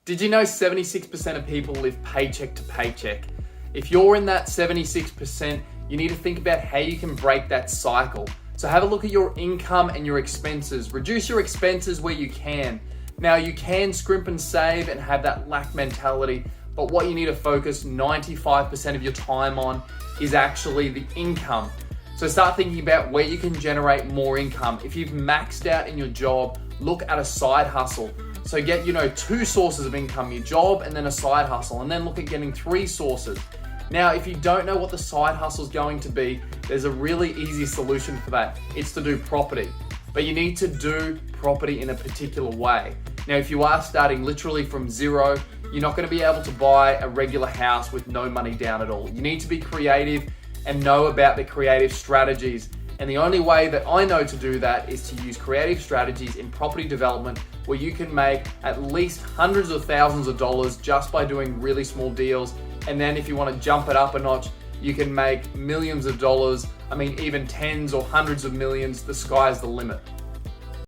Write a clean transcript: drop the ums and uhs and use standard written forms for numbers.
Did you know 76% of people live paycheck to paycheck? If you're in that 76%, you need to think about how you can break that cycle. So have a look at your income and your expenses. Reduce your expenses where you can. Now you can scrimp and save and have that lack mentality, but what you need to focus 95% of your time on is actually the income. So start thinking about where you can generate more income. If you've maxed out in your job, look at a side hustle. So get, two sources of income, your job and then a side hustle, and then look at getting 3 sources. Now, if you don't know what the side hustle is going to be, there's a really easy solution for that. It's to do property, but you need to do property in a particular way. Now, if you are starting literally from zero, you're not going to be able to buy a regular house with no money down at all. You need to be creative and know about the creative strategies. And the only way that I know to do that is to use creative strategies in property development where you can make at least hundreds of thousands of dollars just by doing really small deals. And then if you want to jump it up a notch, you can make millions of dollars. Even tens or hundreds of millions. The sky's the limit.